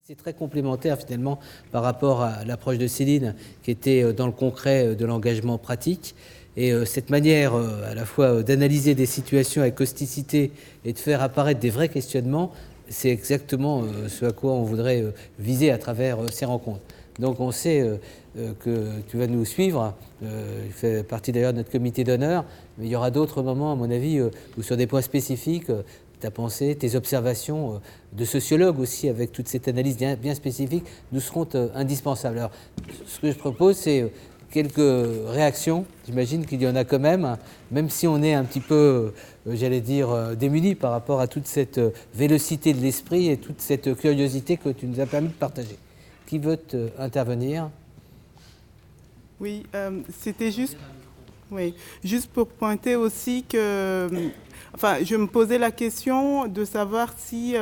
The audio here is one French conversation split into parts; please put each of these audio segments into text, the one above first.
C'est très complémentaire finalement par rapport à l'approche de Céline qui était dans le concret de l'engagement pratique. Et cette manière à la fois d'analyser des situations avec causticité et de faire apparaître des vrais questionnements, c'est exactement ce à quoi on voudrait viser à travers ces rencontres. Donc on sait que tu vas nous suivre, il fait partie d'ailleurs de notre comité d'honneur, mais il y aura d'autres moments à mon avis où sur des points spécifiques, ta pensée, tes observations de sociologue aussi, avec toute cette analyse bien spécifique, nous seront indispensables. Alors, ce que je propose, c'est quelques réactions. J'imagine qu'il y en a quand même si on est un petit peu, j'allais dire, démunis par rapport à toute cette vélocité de l'esprit et toute cette curiosité que tu nous as permis de partager. Qui veut intervenir ? Oui, c'était juste... Oui, juste pour pointer aussi que... Enfin, je me posais la question de savoir si,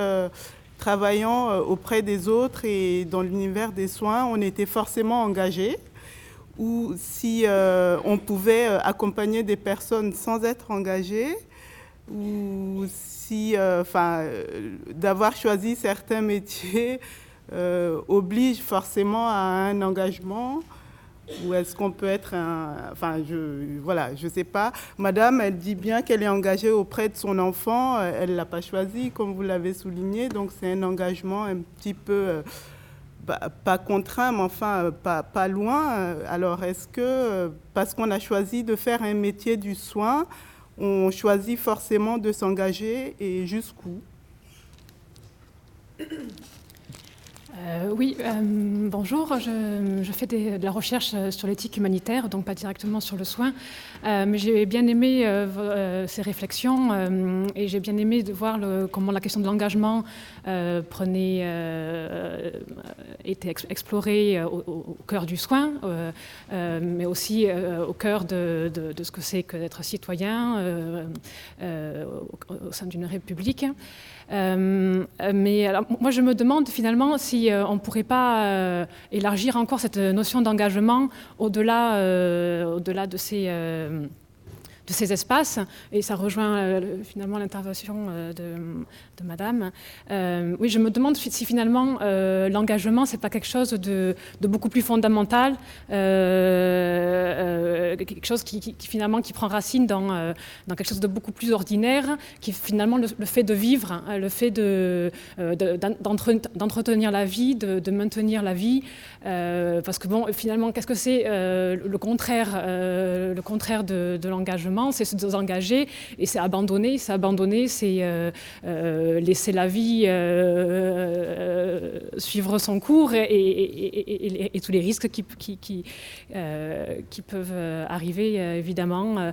travaillant auprès des autres et dans l'univers des soins, on était forcément engagé ou si on pouvait accompagner des personnes sans être engagé ou si, d'avoir choisi certains métiers oblige forcément à un engagement. Ou est-ce qu'on peut être je sais pas. Madame, elle dit bien qu'elle est engagée auprès de son enfant. Elle ne l'a pas choisi, comme vous l'avez souligné. Donc, c'est un engagement un petit peu, pas contraint, mais enfin, pas loin. Alors, est-ce que, parce qu'on a choisi de faire un métier du soin, on choisit forcément de s'engager et jusqu'où ? Oui, bonjour. Je fais de la recherche sur l'éthique humanitaire, donc pas directement sur le soin, mais j'ai bien aimé ces réflexions et j'ai bien aimé de voir comment la question de l'engagement était explorée au cœur du soin, mais aussi au cœur de ce que c'est que d'être citoyen au sein d'une république. Mais alors, moi, je me demande finalement si on ne pourrait pas élargir encore cette notion d'engagement au-delà de ces espaces, et ça rejoint finalement l'intervention de Madame. Oui, je me demande si finalement l'engagement, c'est pas quelque chose de beaucoup plus fondamental, quelque chose qui finalement qui prend racine dans quelque chose de beaucoup plus ordinaire, qui est finalement le fait de vivre, le fait d'entretenir la vie, de maintenir la vie, parce que bon, finalement, qu'est-ce que c'est le contraire de l'engagement? C'est se désengager et c'est abandonner. C'est laisser la vie suivre son cours et tous les risques qui peuvent arriver, évidemment.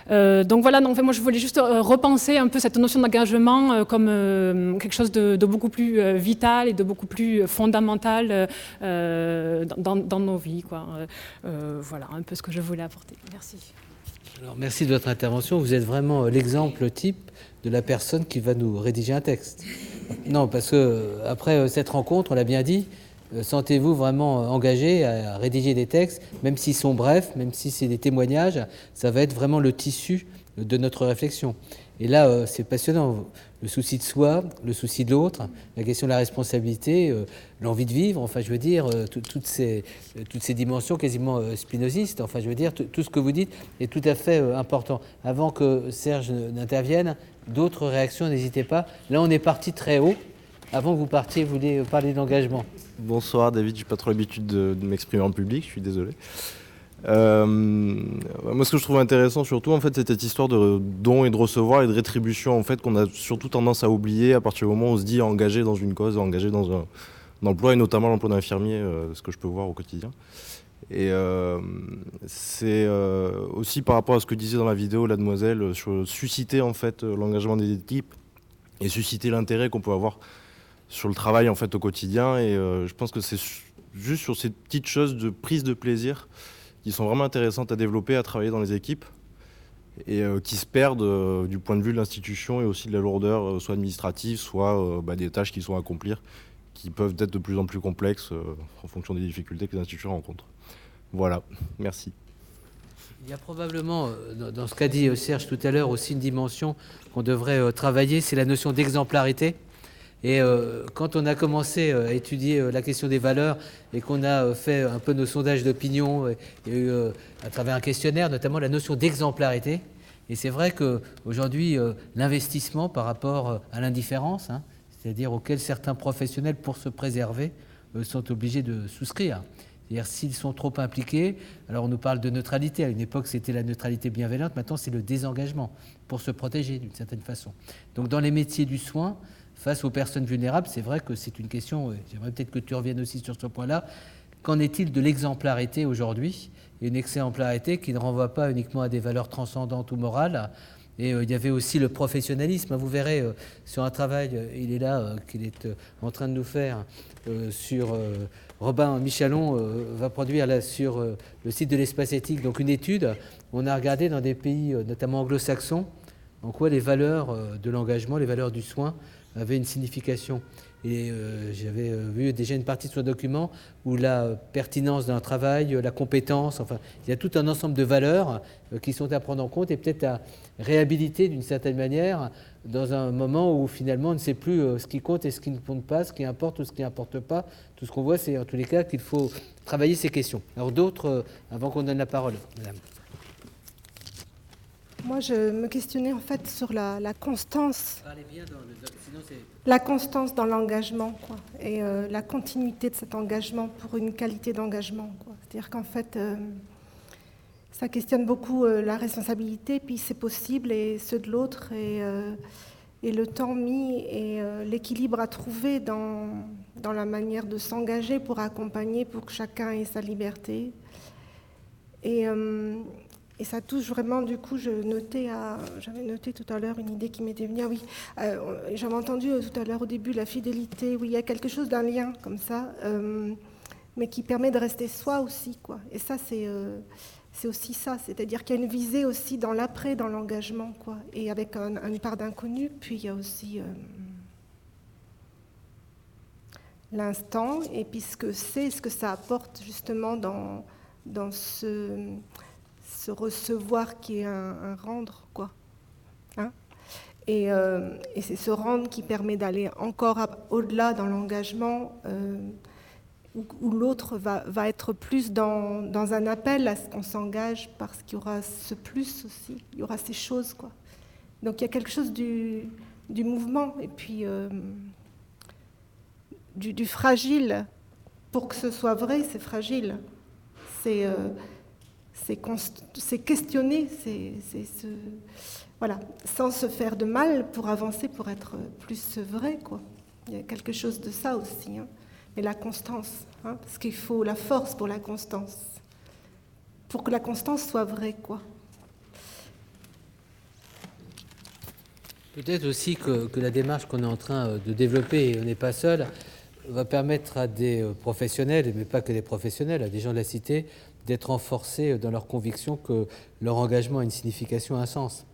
Donc voilà, moi je voulais juste repenser un peu cette notion d'engagement comme quelque chose de beaucoup plus vital et de beaucoup plus fondamental dans nos vies, quoi. Voilà un peu ce que je voulais apporter. Merci. Alors, merci de votre intervention. Vous êtes vraiment l'exemple type de la personne qui va nous rédiger un texte. Non, parce que après cette rencontre, on l'a bien dit, sentez-vous vraiment engagé à rédiger des textes, même s'ils sont brefs, même si c'est des témoignages, ça va être vraiment le tissu de notre réflexion. Et là, c'est passionnant. Le souci de soi, le souci de l'autre, la question de la responsabilité, l'envie de vivre, enfin je veux dire, toutes ces dimensions quasiment spinozistes, enfin je veux dire, tout ce que vous dites est tout à fait important. Avant que Serge n'intervienne, d'autres réactions, n'hésitez pas. Là, on est parti très haut. Avant que vous partiez, vous vouliez parler d'engagement. Bonsoir David, j'ai pas trop l'habitude de m'exprimer en public, je suis désolé. Moi, ce que je trouve intéressant surtout, en fait, c'est cette histoire de don et de recevoir et de rétribution, en fait, qu'on a surtout tendance à oublier à partir du moment où on se dit engagé dans une cause, engagé dans un emploi, et notamment l'emploi d'infirmier, ce que je peux voir au quotidien. Et c'est aussi par rapport à ce que disait dans la vidéo la demoiselle, sur susciter en fait l'engagement des équipes et susciter l'intérêt qu'on peut avoir sur le travail en fait au quotidien. Et je pense que c'est juste sur ces petites choses de prise de plaisir qui sont vraiment intéressantes à développer, à travailler dans les équipes, et qui se perdent du point de vue de l'institution et aussi de la lourdeur, soit administrative, soit des tâches qui sont à accomplir, qui peuvent être de plus en plus complexes en fonction des difficultés que les institutions rencontrent. Voilà, merci. Il y a probablement, dans ce qu'a dit Serge tout à l'heure, aussi une dimension qu'on devrait travailler, c'est la notion d'exemplarité. Et quand on a commencé à étudier la question des valeurs et qu'on a fait un peu nos sondages d'opinion, il y a eu à travers un questionnaire notamment la notion d'exemplarité. Et c'est vrai qu'aujourd'hui, l'investissement par rapport à l'indifférence, hein, c'est-à-dire auquel certains professionnels, pour se préserver, sont obligés de souscrire. C'est-à-dire s'ils sont trop impliqués, alors on nous parle de neutralité, à une époque c'était la neutralité bienveillante, maintenant c'est le désengagement, pour se protéger d'une certaine façon. Donc dans les métiers du soin, face aux personnes vulnérables, c'est vrai que c'est une question, j'aimerais peut-être que tu reviennes aussi sur ce point-là, qu'en est-il de l'exemplarité aujourd'hui ? Et une exemplarité qui ne renvoie pas uniquement à des valeurs transcendantes ou morales. Et il y avait aussi le professionnalisme. Vous verrez sur un travail, il est là, qu'il est en train de nous faire sur Robin Michalon va produire là, sur le site de l'Espace Éthique, donc une étude où on a regardé dans des pays notamment anglo-saxons en quoi les valeurs de l'engagement, les valeurs du soin avaient une signification. Et j'avais vu déjà une partie de ce document où la pertinence d'un travail, la compétence, enfin, il y a tout un ensemble de valeurs qui sont à prendre en compte et peut-être à réhabiliter d'une certaine manière dans un moment où finalement on ne sait plus ce qui compte et ce qui ne compte pas, ce qui importe ou ce qui n'importe pas. Tout ce qu'on voit, c'est en tous les cas qu'il faut travailler ces questions. Alors d'autres, avant qu'on donne la parole, madame. Moi, je me questionnais en fait sur la constance. Parlez bien dans le... Sinon c'est... La constance dans l'engagement, quoi, et la continuité de cet engagement pour une qualité d'engagement, quoi. C'est-à-dire qu'en fait, ça questionne beaucoup la responsabilité, puis c'est possible, et ceux de l'autre, et le temps mis, et l'équilibre à trouver dans la manière de s'engager pour accompagner, pour que chacun ait sa liberté. Et ça touche vraiment, du coup, j'avais noté tout à l'heure une idée qui m'était venue. Ah oui, j'avais entendu tout à l'heure au début la fidélité. Oui, il y a quelque chose d'un lien comme ça, mais qui permet de rester soi aussi, quoi. Et ça, c'est aussi ça, c'est-à-dire qu'il y a une visée aussi dans l'après, dans l'engagement, quoi. Et avec une part d'inconnu, puis il y a aussi l'instant, et puis ce que ça apporte justement dans ce recevoir qui est un rendre, quoi. Hein, et c'est ce rendre qui permet d'aller encore au-delà dans l'engagement, où l'autre va être plus dans un appel à ce qu'on s'engage, parce qu'il y aura ce plus aussi, il y aura ces choses, quoi. Donc il y a quelque chose du mouvement, et puis du fragile. Pour que ce soit vrai, c'est fragile. C'est questionner, voilà, sans se faire de mal pour avancer, pour être plus vrai, quoi. Il y a quelque chose de ça aussi, hein. Et la constance, hein, parce qu'il faut la force pour la constance, pour que la constance soit vraie, quoi. Peut-être aussi que la démarche qu'on est en train de développer, et on n'est pas seul, va permettre à des professionnels, mais pas que des professionnels, à des gens de la cité, d'être renforcés dans leur conviction que leur engagement a une signification, un sens.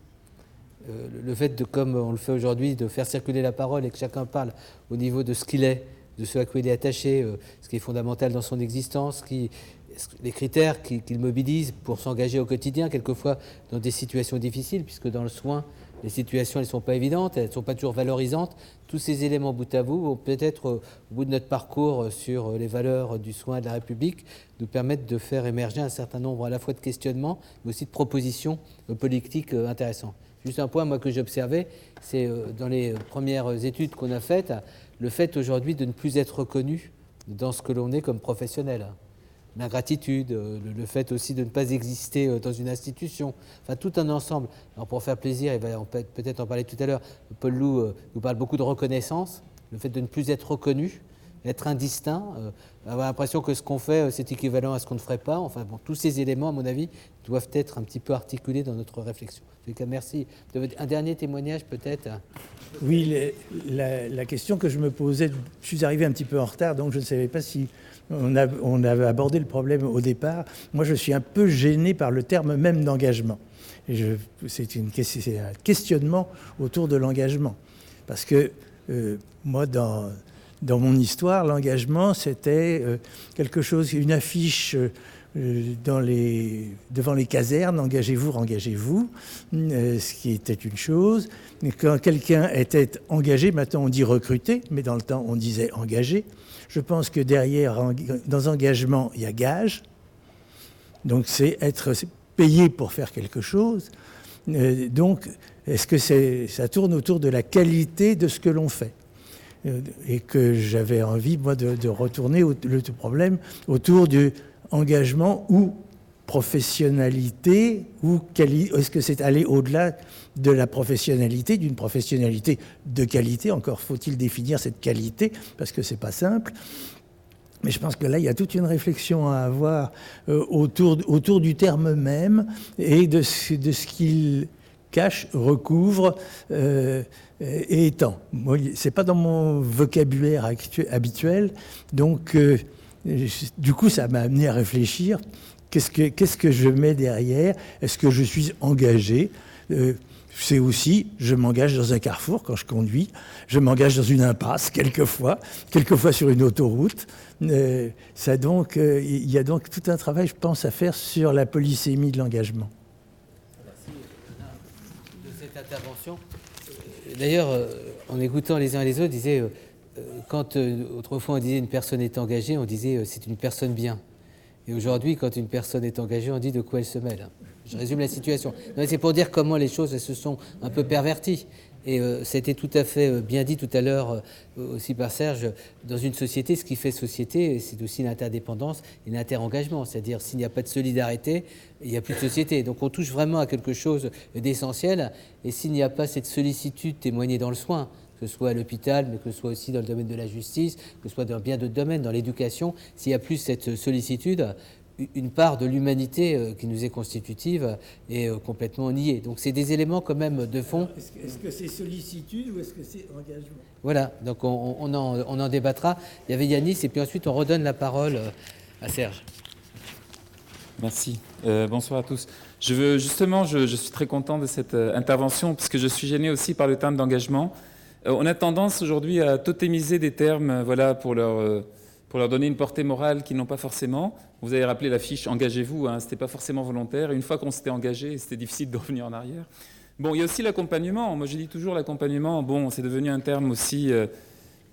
Le fait de, comme on le fait aujourd'hui, de faire circuler la parole et que chacun parle au niveau de ce qu'il est, de ce à quoi il est attaché, ce qui est fondamental dans son existence, les critères qu'il mobilise pour s'engager au quotidien, quelquefois dans des situations difficiles, puisque dans le soin, les situations, elles ne sont pas évidentes, elles ne sont pas toujours valorisantes. Tous ces éléments bout à bout vont peut-être, au bout de notre parcours sur les valeurs du soin de la République, nous permettre de faire émerger un certain nombre à la fois de questionnements, mais aussi de propositions politiques intéressants. Juste un point, moi, que j'observais, c'est dans les premières études qu'on a faites, le fait aujourd'hui de ne plus être reconnu dans ce que l'on est comme professionnel. L'ingratitude, le fait aussi de ne pas exister dans une institution, enfin tout un ensemble. Alors pour faire plaisir, il va peut-être en parler tout à l'heure, Paul Loup nous parle beaucoup de reconnaissance, le fait de ne plus être reconnu, être indistinct, avoir l'impression que ce qu'on fait, c'est équivalent à ce qu'on ne ferait pas. Enfin bon, tous ces éléments, à mon avis, doivent être un petit peu articulés dans notre réflexion. En tout cas, merci. Un dernier témoignage peut-être. Oui, la question que je me posais, je suis arrivé un petit peu en retard, donc je ne savais pas si on avait abordé le problème au départ. Moi, je suis un peu gêné par le terme même d'engagement. C'est un questionnement autour de l'engagement. Parce que moi, dans mon histoire, l'engagement, c'était quelque chose, une affiche devant les casernes, engagez-vous, rengagez-vous, ce qui était une chose. Et quand quelqu'un était engagé, maintenant on dit recruté, mais dans le temps on disait engagé. Je pense que derrière, dans engagement, il y a gage. Donc c'est être payé pour faire quelque chose. Donc est-ce que ça tourne autour de la qualité de ce que l'on fait ? Et que j'avais envie, moi, de retourner le problème autour du engagement ou professionnalité, ou est-ce que c'est aller au-delà de la professionnalité, d'une professionnalité de qualité, encore faut-il définir cette qualité, parce que c'est pas simple. Mais je pense que là, il y a toute une réflexion à avoir autour du terme même et de ce qu'il cache, recouvre et étend. Moi, c'est pas dans mon vocabulaire habituel, donc du coup, ça m'a amené à réfléchir. Qu'est-ce que je mets derrière ? Est-ce que je suis engagé ? C'est aussi, je m'engage dans un carrefour quand je conduis, je m'engage dans une impasse quelquefois sur une autoroute. Il y a donc tout un travail, je pense, à faire sur la polysémie de l'engagement. De cette intervention. D'ailleurs, en écoutant les uns et les autres, disait quand autrefois on disait une personne est engagée, on disait c'est une personne bien. Et aujourd'hui, quand une personne est engagée, on dit de quoi elle se mêle. Je résume la situation. C'est pour dire comment les choses se sont un peu perverties. Et c'était tout à fait bien dit tout à l'heure aussi par Serge. Dans une société, ce qui fait société, c'est aussi l'interdépendance et l'interengagement. C'est-à-dire, s'il n'y a pas de solidarité, il n'y a plus de société. Donc on touche vraiment à quelque chose d'essentiel. Et s'il n'y a pas cette sollicitude témoignée dans le soin, que ce soit à l'hôpital, mais que ce soit aussi dans le domaine de la justice, que ce soit dans bien d'autres domaines, dans l'éducation, s'il n'y a plus cette sollicitude, une part de l'humanité qui nous est constitutive est complètement niée. Donc c'est des éléments quand même de fond. Est-ce que c'est sollicitude ou est-ce que c'est engagement ? Voilà, donc on en débattra. Il y avait Yanis et puis ensuite on redonne la parole à Serge. Merci. Bonsoir à tous. Je suis très content de cette intervention parce que je suis gêné aussi par le terme d'engagement. On a tendance aujourd'hui à totémiser des termes pour leur donner une portée morale qu'ils n'ont pas forcément. Vous avez rappelé la fiche « Engagez-vous », ce n'était pas forcément volontaire. Une fois qu'on s'était engagé, c'était difficile de revenir en arrière. Bon, il y a aussi l'accompagnement. Moi, je dis toujours l'accompagnement. Bon, c'est devenu un terme aussi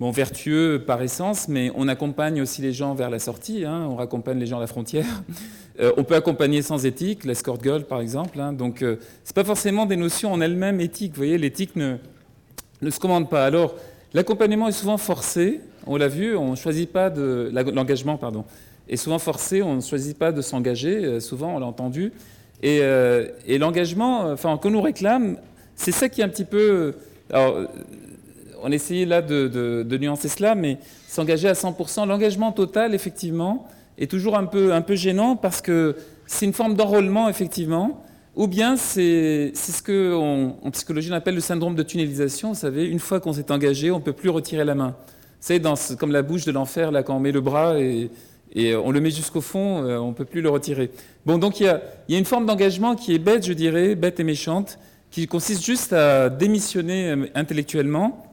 vertueux par essence, mais on accompagne aussi les gens vers la sortie. On raccompagne les gens à la frontière. On peut accompagner sans éthique, l'escort girl par exemple. Donc, c'est pas forcément des notions en elles-mêmes éthiques. Vous voyez, l'éthique ne se commande pas. Alors, l'accompagnement est souvent forcé. On l'a vu, on ne choisit pas de... L'engagement, pardon, est souvent forcé. On ne choisit pas de s'engager. Souvent, on l'a entendu. Et l'engagement, qu'on nous réclame, c'est ça qui est un petit peu... Alors, on essayait là de nuancer cela, mais s'engager à 100%, l'engagement total, effectivement, est toujours un peu gênant parce que c'est une forme d'enrôlement, effectivement, ou bien c'est ce qu'en psychologie on appelle le syndrome de tunnelisation. Vous savez, une fois qu'on s'est engagé, on ne peut plus retirer la main. C'est comme la bouche de l'enfer, là, quand on met le bras et on le met jusqu'au fond, on ne peut plus le retirer. Bon, donc il y a une forme d'engagement qui est bête, je dirais, bête et méchante, qui consiste juste à démissionner intellectuellement,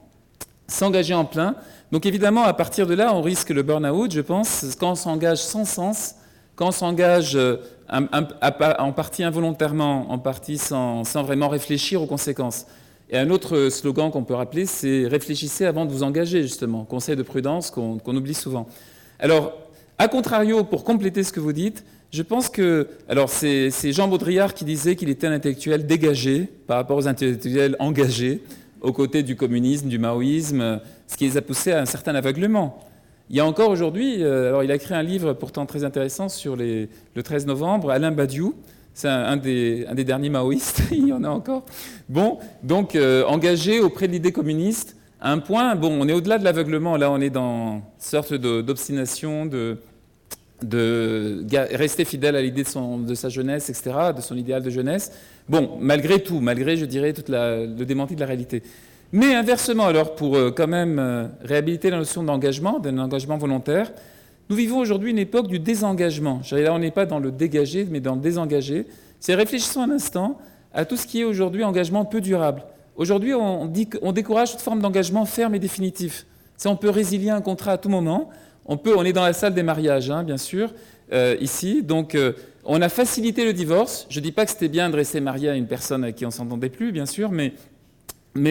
s'engager en plein. Donc évidemment, à partir de là, on risque le burn-out, je pense, quand on s'engage sans sens, quand on s'engage en partie involontairement, en partie sans vraiment réfléchir aux conséquences. Et un autre slogan qu'on peut rappeler, c'est « réfléchissez avant de vous engager », justement, conseil de prudence qu'on oublie souvent. Alors, à contrario, pour compléter ce que vous dites, je pense que... Alors, c'est Jean Baudrillard qui disait qu'il était un intellectuel dégagé par rapport aux intellectuels engagés, aux côtés du communisme, du maoïsme, ce qui les a poussés à un certain aveuglement. Il y a encore aujourd'hui, alors il a écrit un livre pourtant très intéressant sur le 13 novembre, Alain Badiou, c'est un des derniers maoïstes, il y en a encore. Bon, donc engagé auprès de l'idée communiste, à un point, bon, on est au-delà de l'aveuglement, là on est dans une sorte d'obstination, de rester fidèle à l'idée de sa jeunesse, etc., de son idéal de jeunesse. Bon, malgré tout, malgré, je dirais, tout le démenti de la réalité. Mais inversement, alors, pour quand même réhabiliter la notion d'engagement, d'un engagement volontaire, nous vivons aujourd'hui une époque du désengagement. Je dirais, là, on n'est pas dans le dégagé, mais dans le désengagé. C'est réfléchissons un instant à tout ce qui est aujourd'hui engagement peu durable. Aujourd'hui, on décourage toute forme d'engagement ferme et définitif. On peut résilier un contrat à tout moment. On est dans la salle des mariages, bien sûr. ici. Donc, on a facilité le divorce. Je ne dis pas que c'était bien de rester marié à une personne avec qui on ne s'entendait plus, bien sûr, mais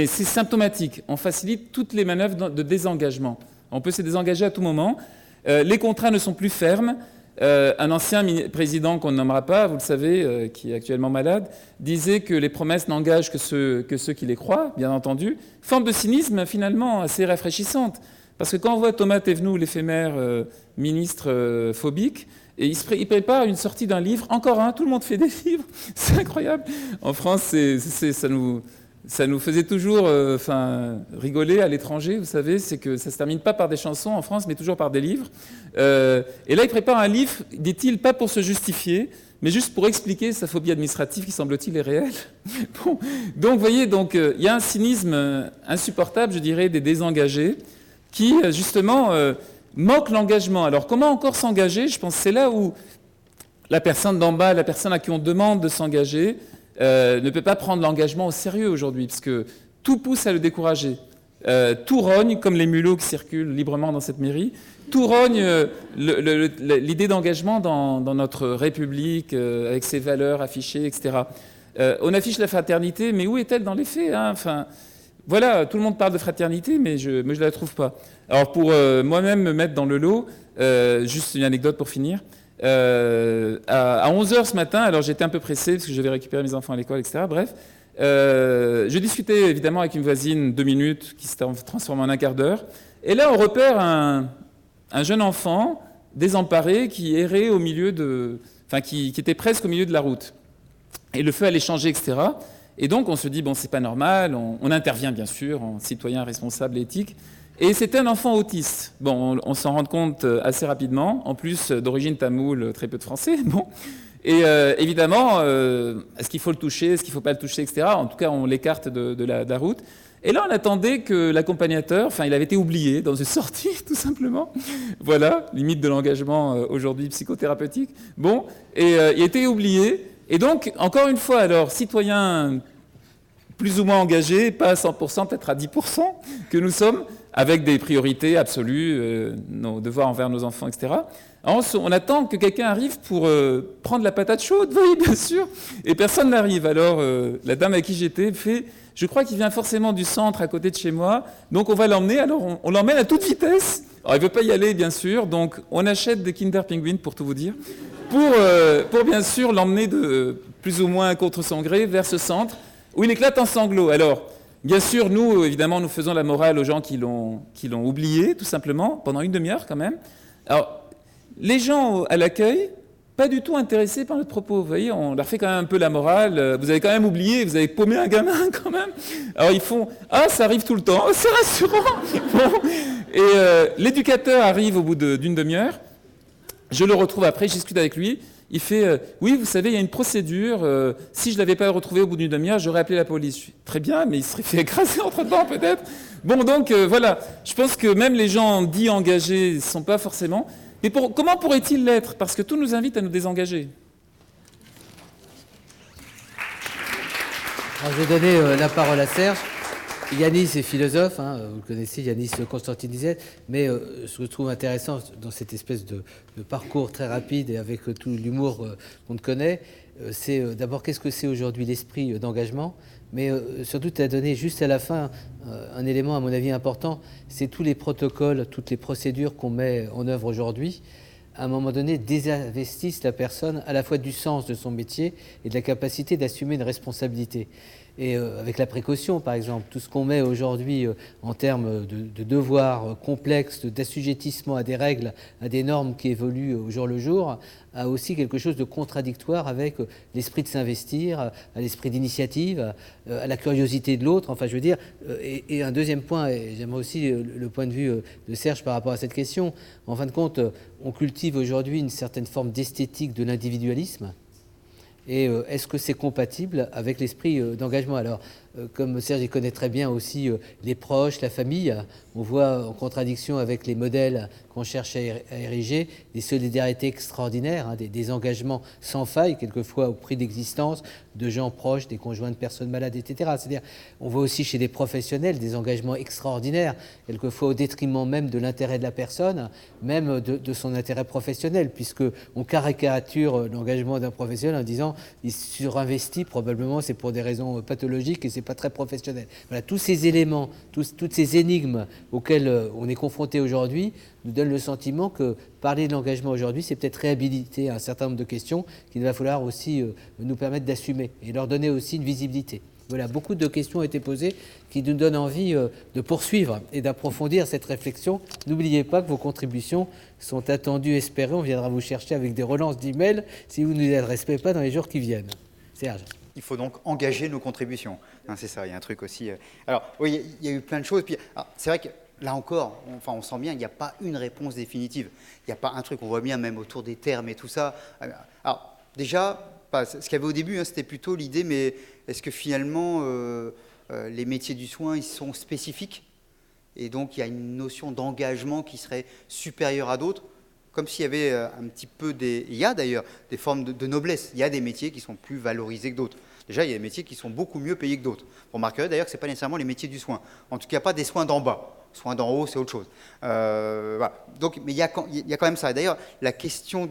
c'est symptomatique. On facilite toutes les manœuvres de désengagement. On peut se désengager à tout moment. Les contrats ne sont plus fermes. Un ancien président qu'on ne nommera pas, vous le savez, qui est actuellement malade, disait que les promesses n'engagent que ceux qui les croient, bien entendu. Forme de cynisme finalement assez rafraîchissante. Parce que quand on voit Thomas Thévenoud, l'éphémère ministre phobique, et il prépare une sortie d'un livre, encore un, tout le monde fait des livres, c'est incroyable. En France, ça nous faisait toujours rigoler à l'étranger, vous savez, c'est que ça ne se termine pas par des chansons en France, mais toujours par des livres. Et là, il prépare un livre, dit-il, pas pour se justifier, mais juste pour expliquer sa phobie administrative qui, semble-t-il, est réelle. Bon. Donc, vous voyez, il y a un cynisme insupportable, je dirais, des désengagés, qui, justement, moquent l'engagement. Alors, comment encore s'engager? Je pense que c'est là où la personne d'en bas, la personne à qui on demande de s'engager, ne peut pas prendre l'engagement au sérieux aujourd'hui, parce que tout pousse à le décourager. Tout rogne, comme les mulots qui circulent librement dans cette mairie, tout rogne l'idée d'engagement dans notre République, avec ses valeurs affichées, etc. On affiche la fraternité, mais où est-elle dans les faits, hein? Enfin, voilà, tout le monde parle de fraternité, mais je ne la trouve pas. Alors pour moi-même me mettre dans le lot, juste une anecdote pour finir. À 11h ce matin, alors j'étais un peu pressé parce que je devais récupérer mes enfants à l'école, etc. Bref, je discutais évidemment avec une voisine 2 minutes qui s'est transformée en un quart d'heure. Et là, on repère un jeune enfant désemparé qui errait au milieu qui était presque au milieu de la route. Et le feu allait changer, etc. Et donc on se dit, bon, c'est pas normal, on intervient bien sûr en citoyen responsable et éthique. Et c'était un enfant autiste. Bon, on s'en rend compte assez rapidement. En plus, d'origine tamoule, très peu de français. Bon. Et évidemment, est-ce qu'il faut le toucher, est-ce qu'il ne faut pas le toucher, etc. En tout cas, on l'écarte de la route. Et là, on attendait que l'accompagnateur, il avait été oublié dans une sortie, tout simplement. Voilà, limite de l'engagement aujourd'hui psychothérapeutique. Bon, et il a été oublié. Et donc, encore une fois, alors, citoyen plus ou moins engagé, pas à 100%, peut-être à 10% que nous sommes, avec des priorités absolues, nos devoirs envers nos enfants, etc. Alors, on attend que quelqu'un arrive pour prendre la patate chaude, oui, bien sûr, et personne n'arrive. Alors, la dame avec qui j'étais fait, je crois qu'il vient forcément du centre à côté de chez moi, donc on va l'emmener. Alors, on l'emmène à toute vitesse. Alors, il ne veut pas y aller, bien sûr, donc on achète des Kinder Penguin, pour tout vous dire, pour bien sûr l'emmener de plus ou moins contre son gré vers ce centre, où il éclate en sanglots. Alors, bien sûr, nous, évidemment, nous faisons la morale aux gens qui l'ont oublié, tout simplement, pendant une demi-heure quand même. Alors, les gens à l'accueil, pas du tout intéressés par notre propos. Vous voyez, on leur fait quand même un peu la morale. Vous avez quand même oublié, vous avez paumé un gamin quand même. Alors, ils font « Ah, ça arrive tout le temps, c'est rassurant !» Bon. Et l'éducateur arrive au bout d'une demi-heure. Je le retrouve après, je discute avec lui. Il fait oui, vous savez, il y a une procédure. Si je ne l'avais pas retrouvé au bout d'une demi-heure, j'aurais appelé la police. Je suis, très bien, mais il serait fait écraser entre-temps, peut-être. Bon, donc, voilà. Je pense que même les gens dits engagés ne sont pas forcément. Mais comment pourrait-il l'être? Parce que tout nous invite à nous désengager. Alors, je vais donner la parole à Serge. Yanis est philosophe, hein, vous le connaissez, Yanis Constantinizet, mais ce que je trouve intéressant dans cette espèce de parcours très rapide et avec tout l'humour qu'on connaît, c'est d'abord qu'est-ce que c'est aujourd'hui l'esprit d'engagement, mais surtout tu as donné juste à la fin un élément à mon avis important, c'est tous les protocoles, toutes les procédures qu'on met en œuvre aujourd'hui, à un moment donné désinvestissent la personne à la fois du sens de son métier et de la capacité d'assumer une responsabilité. Et avec la précaution, par exemple, tout ce qu'on met aujourd'hui en termes de devoirs complexes, d'assujettissement à des règles, à des normes qui évoluent au jour le jour, a aussi quelque chose de contradictoire avec l'esprit de s'investir, à l'esprit d'initiative, à la curiosité de l'autre. Enfin, je veux dire, et un deuxième point, et j'aimerais aussi le point de vue de Serge par rapport à cette question. En fin de compte, on cultive aujourd'hui une certaine forme d'esthétique de l'individualisme. Et est-ce que c'est compatible avec l'esprit d'engagement? Alors, comme Serge il connaît très bien aussi les proches, la famille, on voit en contradiction avec les modèles qu'on cherche à ériger, des solidarités extraordinaires, hein, des engagements sans faille, quelquefois au prix d'existence de gens proches, des conjoints de personnes malades, etc. C'est-à-dire, on voit aussi chez des professionnels des engagements extraordinaires, quelquefois au détriment même de l'intérêt de la personne, même de son intérêt professionnel, puisqu'on caricature l'engagement d'un professionnel en disant il surinvestit, probablement c'est pour des raisons pathologiques et c'est pas très professionnel. Voilà, tous ces éléments, toutes ces énigmes auxquelles on est confronté aujourd'hui nous donnent le sentiment que parler de l'engagement aujourd'hui, c'est peut-être réhabiliter un certain nombre de questions qu'il va falloir aussi nous permettre d'assumer et leur donner aussi une visibilité. Voilà, beaucoup de questions ont été posées qui nous donnent envie de poursuivre et d'approfondir cette réflexion. N'oubliez pas que vos contributions sont attendues, espérées. On viendra vous chercher avec des relances d'emails si vous ne nous adressez pas dans les jours qui viennent. Serge. Il faut donc engager nos contributions. Hein, c'est ça, il y a un truc aussi. Alors, oui, il y a eu plein de choses. Puis, c'est vrai que là encore, on sent bien, il n'y a pas une réponse définitive. Il n'y a pas un truc, on voit bien même autour des termes et tout ça. Alors, déjà, ce qu'il y avait au début, hein, c'était plutôt l'idée, mais est-ce que finalement, les métiers du soin, ils sont spécifiques? Et donc, il y a une notion d'engagement qui serait supérieure à d'autres, comme s'il y avait un petit peu il y a d'ailleurs des formes de noblesse. Il y a des métiers qui sont plus valorisés que d'autres. Déjà, il y a des métiers qui sont beaucoup mieux payés que d'autres. Vous remarquerez d'ailleurs que ce n'est pas nécessairement les métiers du soin. En tout cas, pas des soins d'en bas. Soins d'en haut, c'est autre chose. Voilà. Donc, mais il y a quand même ça. D'ailleurs, la question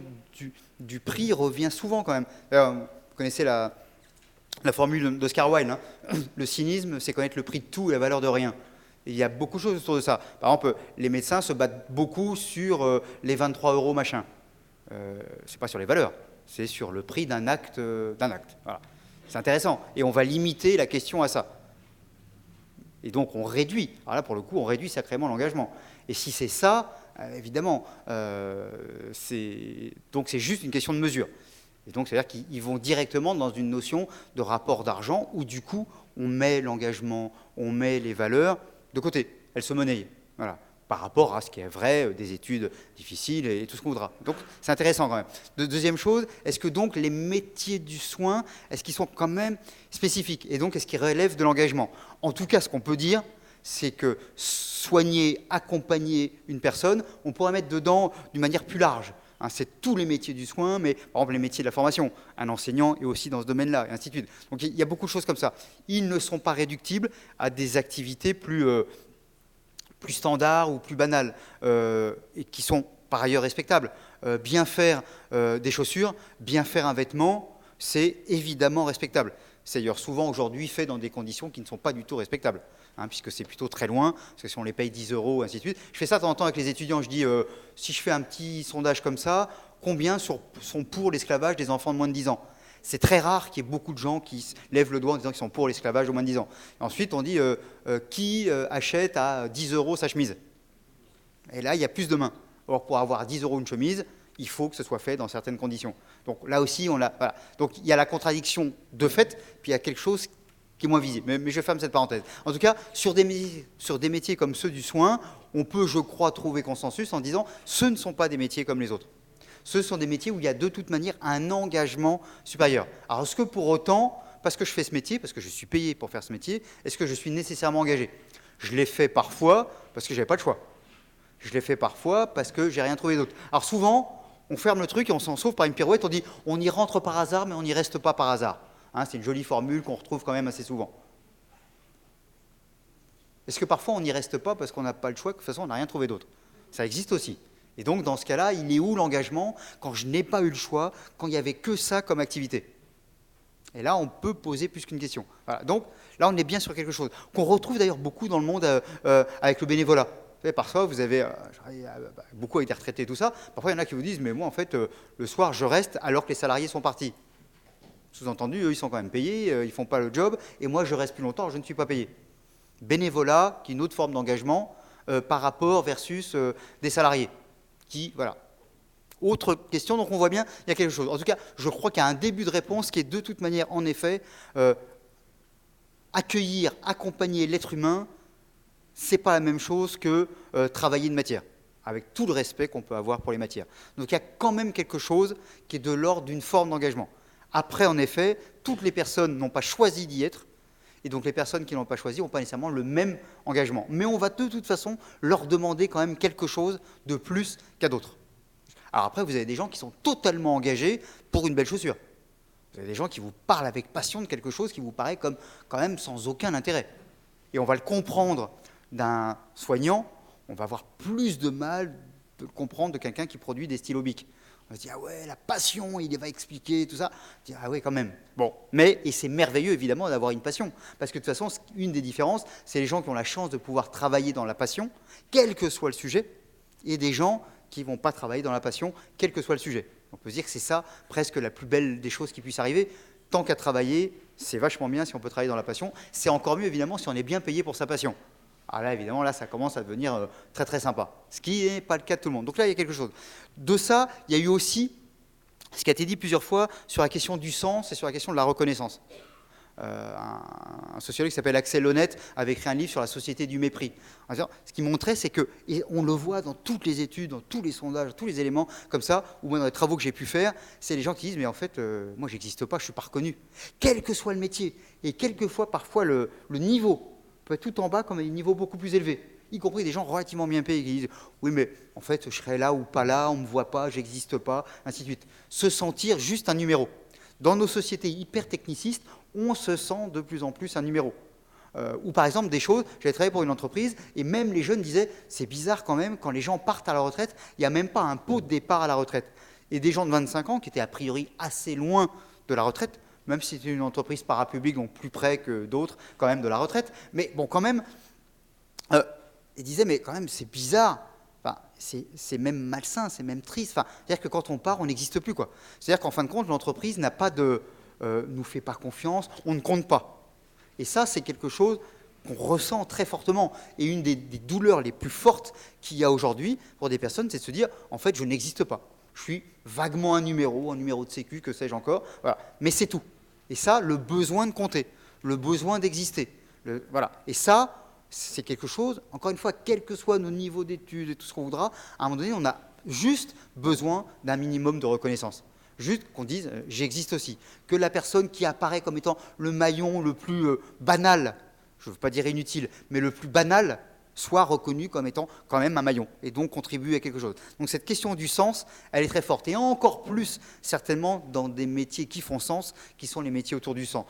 du prix revient souvent quand même. Vous connaissez la formule d'Oscar Wilde, hein. Le cynisme, c'est connaître le prix de tout et la valeur de rien. Et il y a beaucoup de choses autour de ça. Par exemple, les médecins se battent beaucoup sur les 23 € machin. C'est pas sur les valeurs, c'est sur le prix d'un acte. Voilà. C'est intéressant. Et on va limiter la question à ça. Et donc on réduit. Alors là, pour le coup, on réduit sacrément l'engagement. Et si c'est ça, évidemment, donc c'est juste une question de mesure. Et donc, c'est-à-dire qu'ils vont directement dans une notion de rapport d'argent où, du coup, on met l'engagement, on met les valeurs de côté. Elles se monnaient. Voilà. Par rapport à ce qui est vrai, des études difficiles et tout ce qu'on voudra. Donc, c'est intéressant quand même. Deuxième chose, est-ce que donc les métiers du soin, est-ce qu'ils sont quand même spécifiques? Et donc, est-ce qu'ils relèvent de l'engagement? En tout cas, ce qu'on peut dire, c'est que soigner, accompagner une personne, on pourrait mettre dedans d'une manière plus large. Hein, c'est tous les métiers du soin, mais par exemple les métiers de la formation. Un enseignant est aussi dans ce domaine-là, et ainsi de suite. Donc il y a beaucoup de choses comme ça. Ils ne sont pas réductibles à des activités plus standards ou plus banales, et qui sont par ailleurs respectables. Bien faire des chaussures, bien faire un vêtement, c'est évidemment respectable. C'est d'ailleurs souvent aujourd'hui fait dans des conditions qui ne sont pas du tout respectables. Hein, puisque c'est plutôt très loin, parce que si on les paye 10 €, ainsi de suite. Je fais ça de temps en temps avec les étudiants, je dis, si je fais un petit sondage comme ça, combien sont pour l'esclavage des enfants de moins de 10 ans? C'est très rare qu'il y ait beaucoup de gens qui lèvent le doigt en disant qu'ils sont pour l'esclavage au moins de 10 ans. Et ensuite, on dit, qui achète à 10 € sa chemise? Et là, il y a plus de mains. Or, pour avoir 10 € une chemise, il faut que ce soit fait dans certaines conditions. Donc là aussi, voilà. Donc il y a la contradiction de fait, puis il y a quelque chose qui est moins visible. Mais je ferme cette parenthèse. En tout cas, sur des métiers comme ceux du soin, on peut, je crois, trouver consensus en disant ce ne sont pas des métiers comme les autres. Ce sont des métiers où il y a de toute manière un engagement supérieur. Alors, est-ce que pour autant, parce que je fais ce métier, parce que je suis payé pour faire ce métier, est-ce que je suis nécessairement engagé? Je l'ai fait parfois parce que je n'avais pas le choix. Je l'ai fait parfois parce que j'ai rien trouvé d'autre. Alors souvent, on ferme le truc et on s'en sauve par une pirouette. On dit on y rentre par hasard, mais on n'y reste pas par hasard. Hein, c'est une jolie formule qu'on retrouve quand même assez souvent. Est-ce que parfois on n'y reste pas parce qu'on n'a pas le choix, que de toute façon on n'a rien trouvé d'autre? Ça existe aussi. Et donc dans ce cas-là, il est où l'engagement quand je n'ai pas eu le choix, quand il n'y avait que ça comme activité? Et là, on peut poser plus qu'une question. Voilà. Donc là, on est bien sur quelque chose qu'on retrouve d'ailleurs beaucoup dans le monde avec le bénévolat. Parfois, vous avez beaucoup été retraités et tout ça. Parfois, il y en a qui vous disent, mais moi, en fait, le soir, je reste alors que les salariés sont partis. Sous-entendu, eux, ils sont quand même payés, ils ne font pas le job, et moi, je reste plus longtemps, je ne suis pas payé. Bénévolat, qui est une autre forme d'engagement, par rapport versus des salariés. Voilà. Autre question, donc on voit bien, il y a quelque chose. En tout cas, je crois qu'il y a un début de réponse qui est de toute manière, en effet, accueillir, accompagner l'être humain, ce n'est pas la même chose que travailler une matière, avec tout le respect qu'on peut avoir pour les matières. Donc il y a quand même quelque chose qui est de l'ordre d'une forme d'engagement. Après, en effet, toutes les personnes n'ont pas choisi d'y être, Et donc les personnes qui ne l'ont pas choisi n'ont pas nécessairement le même engagement. Mais on va de toute façon leur demander quand même quelque chose de plus qu'à d'autres. Alors après, vous avez des gens qui sont totalement engagés pour une belle chaussure. Vous avez des gens qui vous parlent avec passion de quelque chose qui vous paraît comme quand même sans aucun intérêt. Et on va le comprendre d'un soignant, on va avoir plus de mal de le comprendre de quelqu'un qui produit des stylos Bic. On va se dire, ah ouais, la passion, il va expliquer, tout ça. On va dire, ah ouais, quand même. Bon, mais, et c'est merveilleux, évidemment, d'avoir une passion. Parce que de toute façon, une des différences, c'est les gens qui ont la chance de pouvoir travailler dans la passion, quel que soit le sujet, et des gens qui ne vont pas travailler dans la passion, quel que soit le sujet. On peut se dire que c'est ça, presque la plus belle des choses qui puissent arriver. Tant qu'à travailler, c'est vachement bien si on peut travailler dans la passion. C'est encore mieux, évidemment, si on est bien payé pour sa passion. Alors là, évidemment, là, ça commence à devenir très, très sympa. Ce qui n'est pas le cas de tout le monde. Donc là, il y a quelque chose. De ça, il y a eu aussi ce qui a été dit plusieurs fois sur la question du sens et sur la question de la reconnaissance. Un sociologue qui s'appelle Axel Honneth avait écrit un livre sur la société du mépris. Ce qu'il montrait, c'est que, et on le voit dans toutes les études, dans tous les sondages, tous les éléments comme ça, ou même dans les travaux que j'ai pu faire, c'est les gens qui disent, mais en fait, moi, j'existe pas, je suis pas reconnu. Quel que soit le métier, et quelquefois, parfois, le niveau peut être tout en bas comme un niveau beaucoup plus élevé, y compris des gens relativement bien payés qui disent « oui, mais en fait, je serai là ou pas là, on ne me voit pas, j'existe pas », ainsi de suite. Se sentir juste un numéro. Dans nos sociétés hyper technicistes, on se sent de plus en plus un numéro. Ou par exemple, des choses, j'avais travaillé pour une entreprise, et même les jeunes disaient « c'est bizarre quand même, quand les gens partent à la retraite, il n'y a même pas un pot de départ à la retraite ». Et des gens de 25 ans, qui étaient a priori assez loin de la retraite, même si c'était une entreprise parapublique, donc plus près que d'autres, quand même, de la retraite. Mais bon, quand même, ils disaient, mais quand même, c'est bizarre, enfin, c'est même malsain, c'est même triste. Enfin, c'est-à-dire que quand on part, on n'existe plus, quoi. C'est-à-dire qu'en fin de compte, l'entreprise n'a pas de... nous fait pas confiance, on ne compte pas. Et ça, c'est quelque chose qu'on ressent très fortement. Et une des douleurs les plus fortes qu'il y a aujourd'hui pour des personnes, c'est de se dire, en fait, je n'existe pas. Je suis vaguement un numéro de sécu, que sais-je encore, voilà. Mais c'est tout. Et ça, le besoin de compter, le besoin d'exister. Voilà. Et ça, c'est quelque chose, encore une fois, quel que soit nos niveaux d'études et tout ce qu'on voudra, à un moment donné, on a juste besoin d'un minimum de reconnaissance. Juste qu'on dise « j'existe aussi ». Que la personne qui apparaît comme étant le maillon le plus banal, je ne veux pas dire inutile, mais le plus banal, soit reconnu comme étant quand même un maillon, et donc contribue à quelque chose. Donc cette question du sens, elle est très forte, et encore plus certainement dans des métiers qui font sens, qui sont les métiers autour du sang,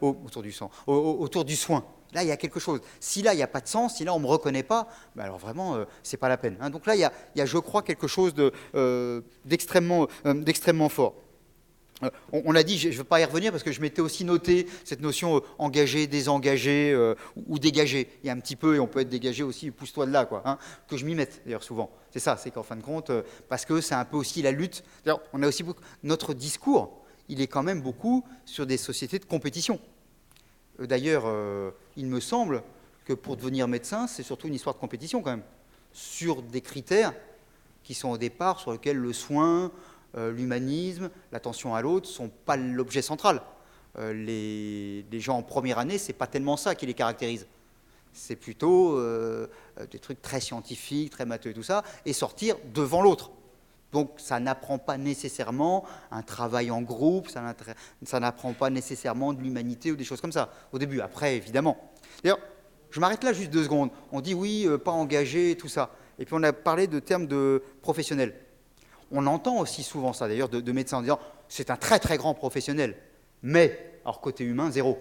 autour du soin. Là, il y a quelque chose. Si là, il n'y a pas de sens, si là, on ne me reconnaît pas, ben alors vraiment, ce n'est pas la peine. Hein. Donc là, il y a, je crois, quelque chose d'extrêmement fort. On l'a dit, je ne veux pas y revenir parce que je m'étais aussi noté cette notion engagé, désengagé ou dégagé. Il y a un petit peu, et on peut être dégagé aussi, pousse-toi de là, quoi, hein, que je m'y mette d'ailleurs souvent. C'est ça, c'est qu'en fin de compte, parce que c'est un peu aussi la lutte. D'ailleurs, on a aussi beaucoup, notre discours, il est quand même beaucoup sur des sociétés de compétition. D'ailleurs, il me semble que pour devenir médecin, c'est surtout une histoire de compétition quand même, sur des critères qui sont au départ sur lesquels le soin, l'humanisme, l'attention à l'autre ne sont pas l'objet central. Les gens en première année, ce n'est pas tellement ça qui les caractérise. C'est plutôt des trucs très scientifiques, très matheux et tout ça, et sortir devant l'autre. Donc ça n'apprend pas nécessairement un travail en groupe, ça n'apprend pas nécessairement de l'humanité ou des choses comme ça, au début. Après, évidemment. D'ailleurs, je m'arrête là juste 2 secondes. On dit oui, pas engagé et tout ça. Et puis on a parlé de termes de professionnels. On entend aussi souvent ça, d'ailleurs, de médecins en disant « c'est un très très grand professionnel, mais, alors côté humain, 0 ».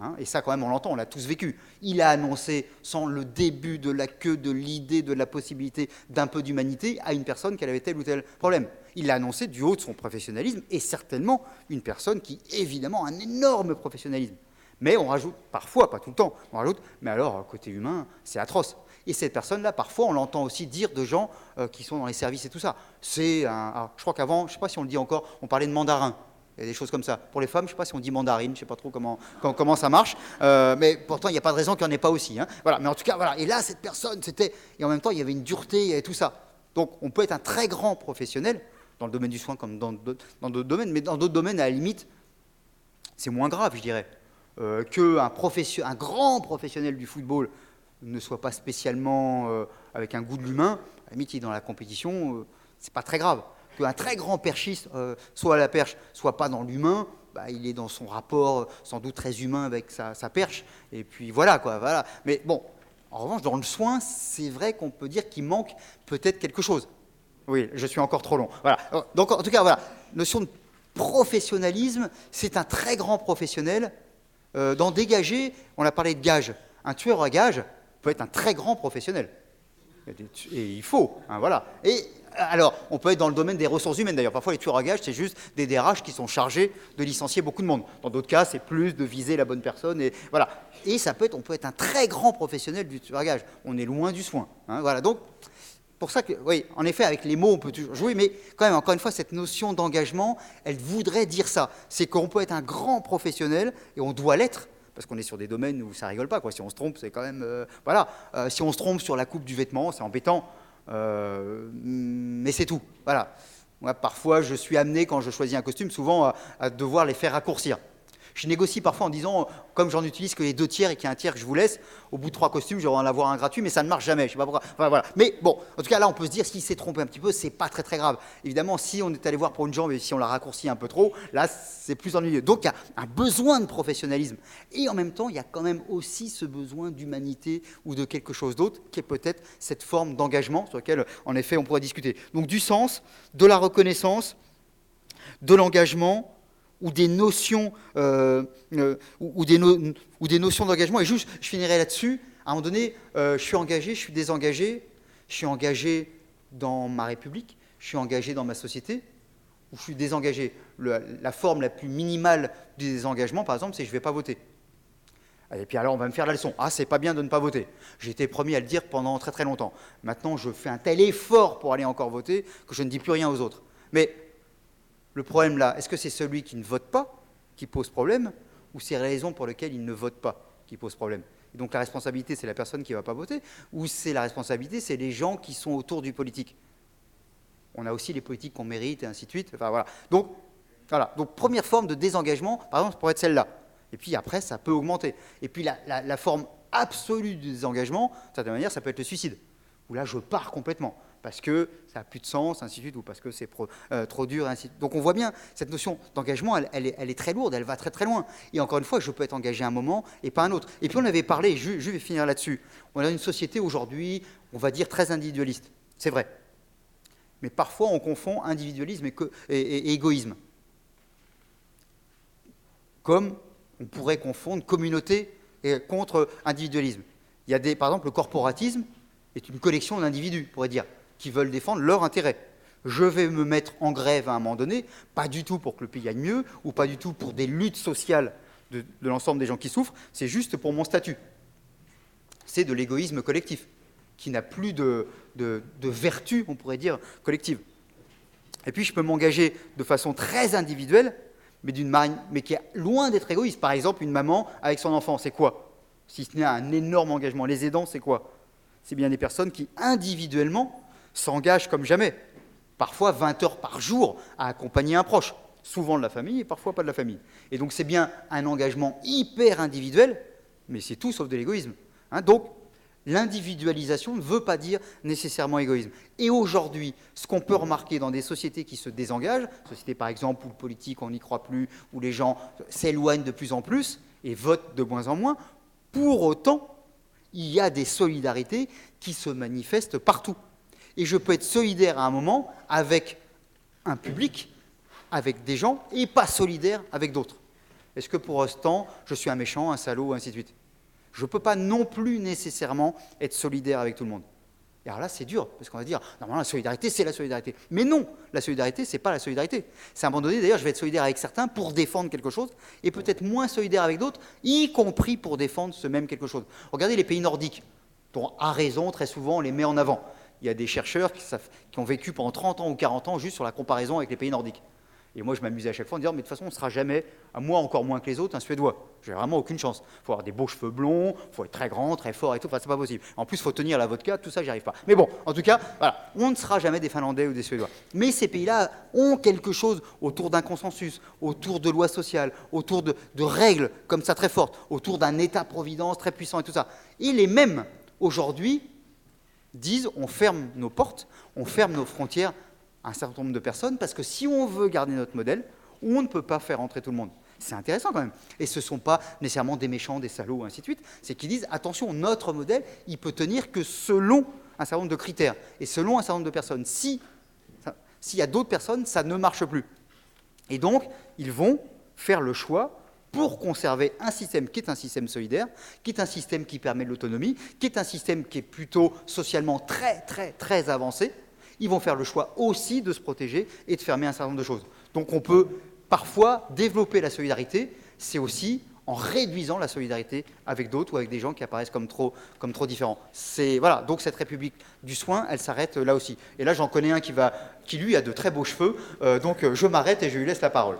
Hein, et ça, quand même, on l'entend, on l'a tous vécu. Il a annoncé, sans le début de la queue, de l'idée, de la possibilité d'un peu d'humanité, à une personne qu'elle avait tel ou tel problème. Il l'a annoncé du haut de son professionnalisme, et certainement une personne qui, évidemment, a un énorme professionnalisme. Mais on rajoute, parfois, pas tout le temps, on rajoute, mais alors, côté humain, c'est atroce. Et cette personne-là, parfois, on l'entend aussi dire de gens qui sont dans les services et tout ça. C'est alors, je crois qu'avant, je ne sais pas si on le dit encore, on parlait de mandarin. Il y a des choses comme ça. Pour les femmes, je ne sais pas si on dit mandarine, je ne sais pas trop comment ça marche. Mais pourtant, il n'y a pas de raison qu'il n'y en ait pas aussi. Hein. Voilà. Mais en tout cas, voilà. Et là, cette personne, c'était... Et en même temps, il y avait une dureté et tout ça. Donc, on peut être un très grand professionnel, dans le domaine du soin comme dans d'autres domaines, mais dans d'autres domaines, à la limite, c'est moins grave, je dirais, qu'un grand professionnel du football ne soit pas spécialement avec un goût de l'humain. À la limite, il est dans la compétition, c'est pas très grave. Qu'un très grand perchiste soit à la perche, soit pas dans l'humain, il est dans son rapport sans doute très humain avec sa perche, et puis voilà, quoi. Voilà. Mais bon, en revanche, dans le soin, c'est vrai qu'on peut dire qu'il manque peut-être quelque chose. Oui, je suis encore trop long. Voilà. Donc, en tout cas, voilà, notion de professionnalisme, c'est un très grand professionnel. D'en dégager, on a parlé de gage. Un tueur à gage peut être un très grand professionnel. Et il faut, hein, voilà. Et alors, on peut être dans le domaine des ressources humaines. D'ailleurs, parfois, les tueurs à gages, c'est juste des DRH qui sont chargés de licencier beaucoup de monde. Dans d'autres cas, c'est plus de viser la bonne personne. Et voilà. Et on peut être un très grand professionnel du tueur à gages. On est loin du soin. Hein, voilà. Donc, pour ça que, oui, en effet, avec les mots, on peut toujours jouer, mais quand même, encore une fois, cette notion d'engagement, elle voudrait dire ça. C'est qu'on peut être un grand professionnel, et on doit l'être, parce qu'on est sur des domaines où ça rigole pas, quoi. Si on se trompe, c'est quand même... voilà. Si on se trompe sur la coupe du vêtement, c'est embêtant, mais c'est tout. Voilà. Moi, parfois, je suis amené, quand je choisis un costume, souvent à devoir les faire raccourcir. Je négocie parfois en disant, comme j'en utilise que les 2 tiers et qu'il y a un tiers que je vous laisse, au bout de 3 costumes, je vais en avoir un gratuit, mais ça ne marche jamais. Je sais pas pourquoi. Enfin, voilà. Mais bon, en tout cas, là, on peut se dire, s'il s'est trompé un petit peu, c'est pas très très grave. Évidemment, si on est allé voir pour une jambe et si on l'a raccourci un peu trop, là, c'est plus ennuyeux. Donc, il y a un besoin de professionnalisme. Et en même temps, il y a quand même aussi ce besoin d'humanité ou de quelque chose d'autre, qui est peut-être cette forme d'engagement sur laquelle, en effet, on pourrait discuter. Donc, du sens, de la reconnaissance, de l'engagement, ou des notions ou des notions d'engagement. Et juste, je finirai là-dessus. À un moment donné, je suis engagé, je suis désengagé, je suis engagé dans ma République, je suis engagé dans ma société, ou je suis désengagé. La forme la plus minimale du désengagement, par exemple, c'est je ne vais pas voter. Et puis alors, on va me faire la leçon. Ah, c'est pas bien de ne pas voter. J'ai été premier à le dire pendant très très longtemps. Maintenant, je fais un tel effort pour aller encore voter que je ne dis plus rien aux autres. Mais le problème là, est-ce que c'est celui qui ne vote pas qui pose problème, ou c'est la raison pour laquelle il ne vote pas qui pose problème? Et donc la responsabilité, c'est la personne qui ne va pas voter, ou c'est la responsabilité, c'est les gens qui sont autour du politique? On a aussi les politiques qu'on mérite, et ainsi de suite. Enfin, voilà. Donc, première forme de désengagement, par exemple, pourrait être celle-là. Et puis après, ça peut augmenter. Et puis la forme absolue du désengagement, de certaine manière, ça peut être le suicide, où là, je pars complètement, parce que ça n'a plus de sens, ainsi de suite, ou parce que c'est trop dur, ainsi de suite. Donc on voit bien, cette notion d'engagement, elle est très lourde, elle va très très loin. Et encore une fois, je peux être engagé un moment et pas un autre. Et puis on avait parlé, je vais finir là-dessus, on a une société aujourd'hui, on va dire, très individualiste. C'est vrai. Mais parfois, on confond individualisme et égoïsme. Comme on pourrait confondre communauté contre individualisme. Il y a par exemple, le corporatisme est une collection d'individus, on pourrait dire, qui veulent défendre leur intérêt. Je vais me mettre en grève à un moment donné, pas du tout pour que le pays aille mieux, ou pas du tout pour des luttes sociales de l'ensemble des gens qui souffrent, c'est juste pour mon statut. C'est de l'égoïsme collectif, qui n'a plus de vertu, on pourrait dire, collective. Et puis je peux m'engager de façon très individuelle, mais qui est loin d'être égoïste. Par exemple, une maman avec son enfant, c'est quoi? Si ce n'est un énorme engagement. Les aidants, c'est quoi? C'est bien des personnes qui, individuellement, s'engagent comme jamais. Parfois 20 heures par jour à accompagner un proche, souvent de la famille et parfois pas de la famille. Et donc c'est bien un engagement hyper individuel, mais c'est tout sauf de l'égoïsme. Hein, donc l'individualisation ne veut pas dire nécessairement égoïsme. Et aujourd'hui, ce qu'on peut remarquer dans des sociétés qui se désengagent, sociétés par exemple où le politique on n'y croit plus, où les gens s'éloignent de plus en plus et votent de moins en moins, pour autant, il y a des solidarités qui se manifestent partout. Et je peux être solidaire à un moment avec un public, avec des gens, et pas solidaire avec d'autres. Est-ce que pour autant, je suis un méchant, un salaud, ainsi de suite? Je ne peux pas non plus nécessairement être solidaire avec tout le monde. Et alors là, c'est dur, parce qu'on va dire, normalement, la solidarité, c'est la solidarité. Mais non, la solidarité, ce n'est pas la solidarité. C'est à un moment donné, d'ailleurs, je vais être solidaire avec certains pour défendre quelque chose, et peut-être moins solidaire avec d'autres, y compris pour défendre ce même quelque chose. Regardez les pays nordiques, dont, à raison, très souvent, on les met en avant. Il y a des chercheurs qui ont vécu pendant 30 ans ou 40 ans juste sur la comparaison avec les pays nordiques. Et moi, je m'amusais à chaque fois en disant, mais de toute façon, on ne sera jamais, à moi encore moins que les autres, un Suédois. J'ai vraiment aucune chance. Il faut avoir des beaux cheveux blonds, il faut être très grand, très fort et tout. Enfin, c'est pas possible. En plus, il faut tenir la vodka, tout ça, j'y arrive pas. Mais bon, en tout cas, voilà, on ne sera jamais des Finlandais ou des Suédois. Mais ces pays-là ont quelque chose autour d'un consensus, autour de lois sociales, autour de règles comme ça très fortes, autour d'un État-providence très puissant et tout ça. Et les mêmes, aujourd'hui, disent, on ferme nos portes, on ferme nos frontières à un certain nombre de personnes, parce que si on veut garder notre modèle, on ne peut pas faire entrer tout le monde. C'est intéressant quand même. Et ce ne sont pas nécessairement des méchants, des salauds, ainsi de suite. C'est qu'ils disent, attention, notre modèle, il peut tenir que selon un certain nombre de critères et selon un certain nombre de personnes. S'il y a d'autres personnes, ça ne marche plus. Et donc, ils vont faire le choix pour conserver un système qui est un système solidaire, qui est un système qui permet de l'autonomie, qui est un système qui est plutôt socialement très, très, très avancé. Ils vont faire le choix aussi de se protéger et de fermer un certain nombre de choses. Donc, on peut parfois développer la solidarité, c'est aussi en réduisant la solidarité avec d'autres ou avec des gens qui apparaissent comme trop différents. Voilà, donc cette République du soin, elle s'arrête là aussi. Et là, j'en connais un qui lui a de très beaux cheveux, donc je m'arrête et je lui laisse la parole.